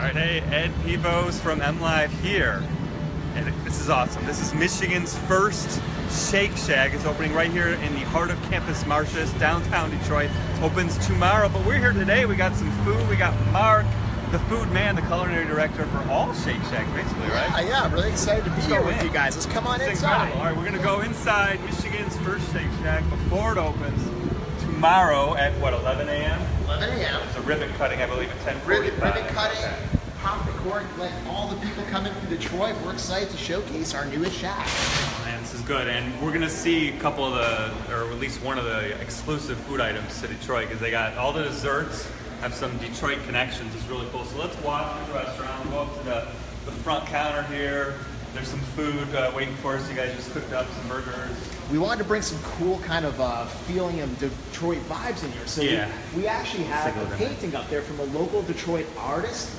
Alright, hey, Ed Pevos from MLive here. And this is awesome. This is Michigan's first Shake Shack. It's opening right here in the heart of Campus Martius, downtown Detroit. It opens tomorrow, but we're here today. We got some food. We got Mark, the food man, the culinary director for all Shake Shacks, basically, right? Yeah, I'm really excited to be here with you guys. Let's come on inside. All right, we're going to go inside Michigan's first Shake Shack before it opens tomorrow at, what, 11 a.m.? 11 a.m. There's a ribbon cutting, I believe, at 10:45. Ribbon cutting, pop the cork, let all the people come in from Detroit. We're excited to showcase our newest shack. Oh, man, this is good. And we're going to see a couple of the, or at least one of the exclusive food items to Detroit, because they got all the desserts, have some Detroit connections. It's really cool. So let's walk through the restaurant, go up to the front counter here. There's some food waiting for us. You guys just cooked up some burgers. We wanted to bring some cool kind of feeling of Detroit vibes in here. So yeah. we actually have a painting up there from a local Detroit artist,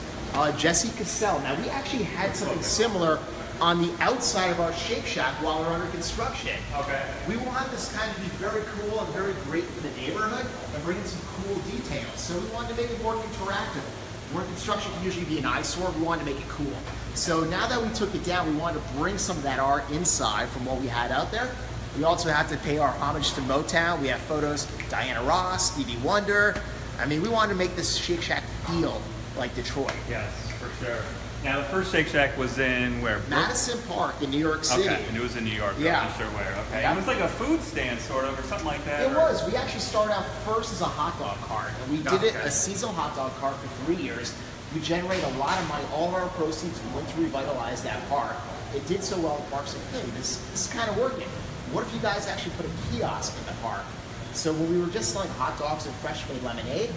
Jesse Cassell. Now, we actually had something similar on the outside of our Shake Shack while we're under construction. Okay. We want this kind of be very cool and very great for the neighborhood and bring in some cool details. So we wanted to make it more interactive. Where construction can usually be an eyesore, we wanted to make it cool. So now that we took it down, we wanted to bring some of that art inside from what we had out there. We also have to pay our homage to Motown. We have photos of Diana Ross, Stevie Wonder. I mean, we wanted to make this Shake Shack feel like Detroit. Yes, for sure. Now, the first Shake Shack was in where? Madison Park in New York City. Okay, and it was in New York. Yeah. I'm not sure where. Okay. Yeah. It was like a food stand, sort of, or something like that. It was. We actually started out first as a hot dog cart. And we did it a seasonal hot dog cart for 3 years. We generated a lot of money. All of our proceeds went to revitalize that park. It did so well, the park said, hey, this is kind of working. What if you guys actually put a kiosk in the park? So when we were just selling hot dogs and fresh made lemonade,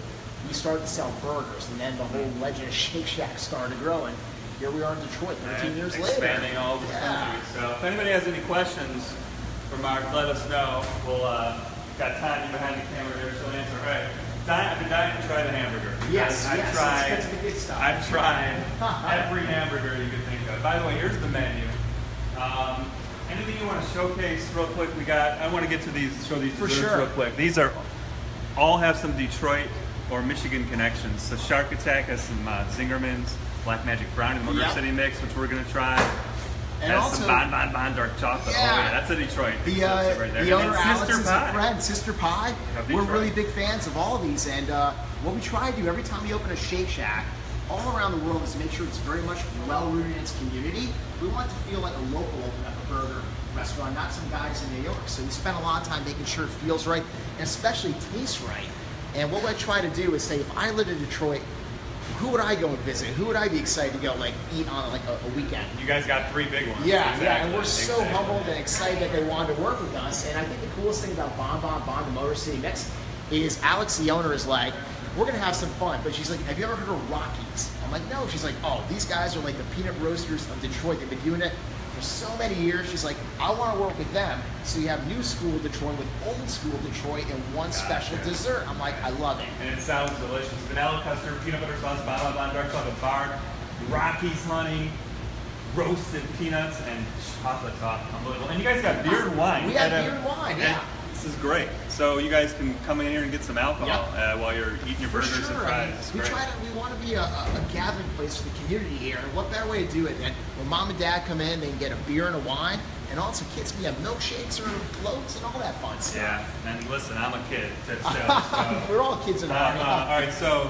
we started to sell burgers, and then the whole legend of Shake Shack started growing. Here we are in Detroit 13 years later. Expanding all over the country. So if anybody has any questions for Mark, let us know. We'll got Tanya behind the camera here, she'll answer. All right. I've been dying to try the hamburger. Yes, I've the good stuff. I've tried every hamburger you could think of. By the way, here's the menu. Anything you want to showcase real quick? I want to get to these, show these for desserts sure real quick. These all have some Detroit or Michigan connections. So Shark Attack has some Zingerman's Black Magic Brownie, the Motor City mix, which we're going to try. And has also, some Bon dark chocolate. Yeah. Oh yeah, that's a Detroit. The right there. owner Alex Sister is Pie. a friend, Sister Pie. We're really big fans of all of these, and what we try to do every time we open a Shake Shack all around the world is make sure it's very much well-rooted in its community. We want it to feel like a local opening up a burger restaurant, not some guys in New York. So we spend a lot of time making sure it feels right, and especially tastes right. And what I try to do is say, if I lived in Detroit, who would I go and visit? Who would I be excited to go eat on a weekend? You guys got 3 big ones. Yeah, exactly. yeah, and we're so humbled and excited that they wanted to work with us. And I think the coolest thing about Bon, the Motor City Mix, is Alex, the owner, is like, we're gonna have some fun. But she's like, have you ever heard of Rockies? I'm like, no. She's like, oh, these guys are like the peanut roasters of Detroit. They've been doing it for so many years. She's like, I want to work with them. So you have new school Detroit with old school Detroit and one special dessert. I'm like, I love it. And it sounds delicious. Vanilla custard, peanut butter sauce, Bon dark chocolate bar, Rockies honey, roasted peanuts, and chocolate top. Unbelievable. And you guys got beer and wine. We have beer and wine, yeah. This is great. So you guys can come in here and get some alcohol while you're eating your burgers and fries. I mean, we want to be a gathering place for the community here, and what better way to do it than when mom and dad come in, they can get a beer and a wine, and also kids can have milkshakes or floats and all that fun stuff. Yeah, and listen, I'm a kid. So. We're all kids in our all right, so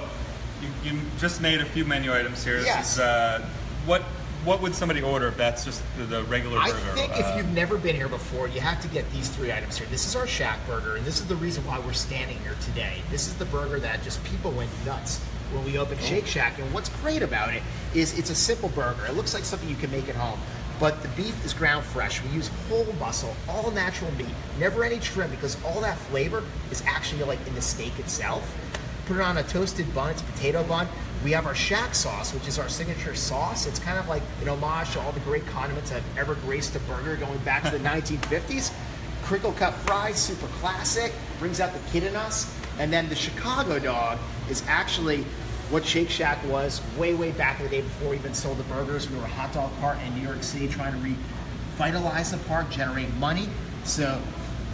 you just made a few menu items here. Yes. This is, what would somebody order if that's just the regular burger? I think if you've never been here before, you have to get these 3 items here. This is our Shack burger, and this is the reason why we're standing here today. This is the burger that just people went nuts when we opened Shake Shack, and what's great about it is it's a simple burger. It looks like something you can make at home, but the beef is ground fresh. We use whole muscle, all natural meat, never any trim, because all that flavor is actually like in the steak itself. Put it on a toasted bun, it's a potato bun. We have our Shack sauce, which is our signature sauce. It's kind of like an homage to all the great condiments that have ever graced a burger going back to the 1950s. Crinkle cut fries, super classic, brings out the kid in us. And then the Chicago dog is actually what Shake Shack was way back in the day before we even sold the burgers. We were a hot dog cart in New York City trying to revitalize the park, generate money. So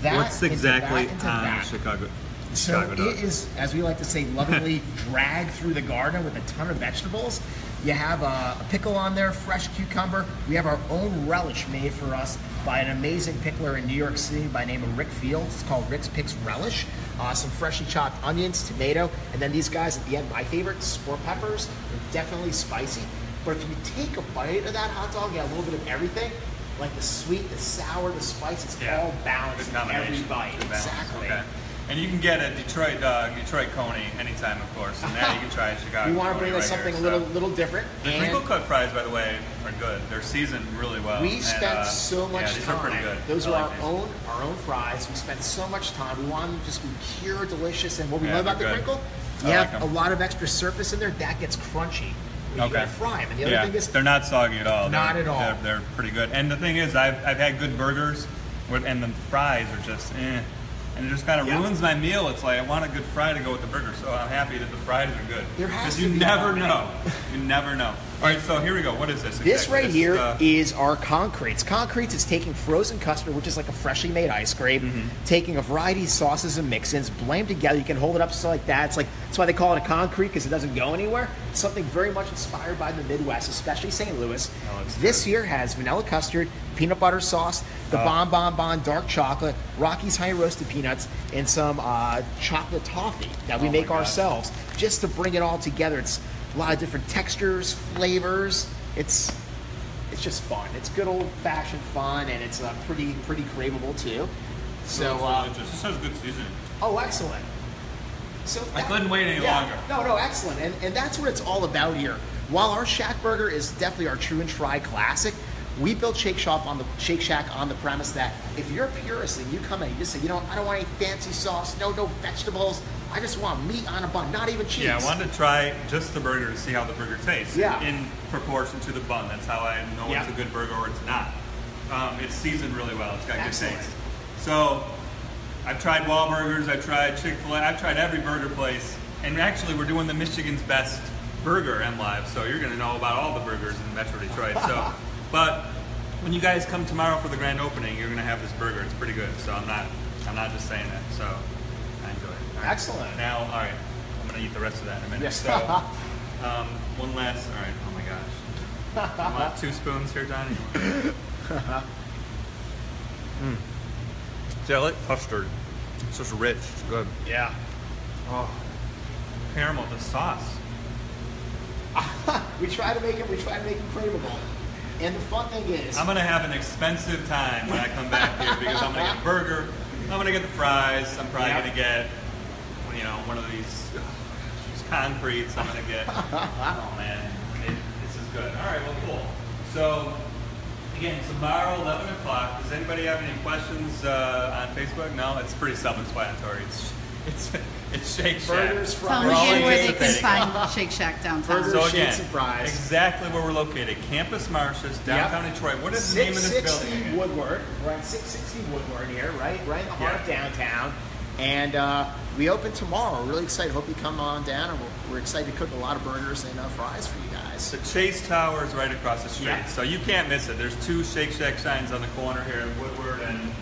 that what's exactly on Chicago? So it is, as we like to say, lovingly dragged through the garden with a ton of vegetables. You have a pickle on there, fresh cucumber. We have our own relish made for us by an amazing pickler in New York City by the name of Rick Fields. It's called Rick's Picks Relish. Some freshly chopped onions, tomato, and then these guys at the end, my favorite, sport peppers. They're definitely spicy. But if you take a bite of that hot dog, you get a little bit of everything. Like the sweet, the sour, the spice, it's all balanced in every bite. Exactly. Okay. And you can get a Detroit Coney anytime, of course. And now you can try a Chicago. We want to bring us something a little different. The crinkle cut fries, by the way, are good. They're seasoned really well. We spent so much time. These are pretty good. Those are our own fries. We spent so much time. We want them to just be pure, delicious. And what we love about the crinkle, you have a lot of extra surface in there. That gets crunchy. You gotta fry them. And the other thing is, they're not soggy at all. Not at all. They're pretty good. And the thing is, I've had good burgers, and the fries are just and it just kind of ruins my meal. It's like I want a good fry to go with the burger, so I'm happy that the fries are good. Because you never know. You never know. All right, so here we go. What is this? This right here is our concretes. Concretes is taking frozen custard, which is like a freshly made ice cream, taking a variety of sauces and mix-ins, blend them together. You can hold it up just like that. It's like that's why they call it a concrete, because it doesn't go anywhere. Something very much inspired by the Midwest, especially St. Louis. This here has vanilla custard, peanut butter sauce, the Bon dark chocolate, Rocky's honey roasted peanuts, and some chocolate toffee that we make ourselves, just to bring it all together. It's a lot of different textures, flavors. It's just fun. It's good old-fashioned fun, and it's pretty craveable too. So this has good seasoning. Oh, excellent. So I couldn't wait any longer. No, excellent. And that's what it's all about here. While our Shack Burger is definitely our true and tried classic, we built Shake Shack on the premise that if you're a purist and you come in and you just say, I don't want any fancy sauce, no vegetables, I just want meat on a bun, not even cheese. Yeah, I wanted to try just the burger to see how the burger tastes in proportion to the bun. That's how I know it's a good burger or it's not. It's seasoned really well. It's got good taste. So I've tried Wahlburgers, I've tried Chick-fil-A, I've tried every burger place, and actually we're doing the Michigan's Best Burger MLive, so you're going to know about all the burgers in Metro Detroit. So, but when you guys come tomorrow for the grand opening, you're going to have this burger. It's pretty good. So I'm not just saying that. So I enjoy it. All right. Excellent. Now, all right, I'm going to eat the rest of that in a minute. Yes. So one last. All right. Oh my gosh. You want 2 spoons here, Johnny? See, I like custard. It's just rich. It's good. Yeah. Oh, caramel. The sauce. we try to make it craveable. And the fun thing is, I'm gonna have an expensive time when I come back here because I'm gonna get a burger, I'm gonna get the fries, I'm probably gonna get, one of these concretes. I'm gonna get. Oh man, this is good. All right, well, cool. So again, tomorrow, 11 o'clock. Does anybody have any questions on Facebook? No, it's pretty self-explanatory. It's Shake Shack. Burgers, fries. Tell them again where they can find Shake Shack downtown. Burgers, so again, shakes, and fries. Exactly where we're located. Campus Martius, downtown Detroit. What is the name of this building again? Woodward. We're at 660 Woodward here, right in the heart of downtown. And we open tomorrow. We're really excited. Hope you come on down. And we're excited to cook a lot of burgers and fries for you guys. The Chase Tower is right across the street, so you can't miss it. There's 2 Shake Shack signs on the corner here in Woodward, and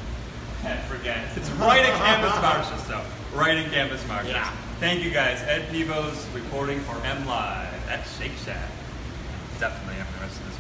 forget it. It's right in Campus Martius, so right in Campus Martius. Yeah. Thank you guys. Ed Pevos reporting for MLive at Shake Shack. Definitely having the rest of this.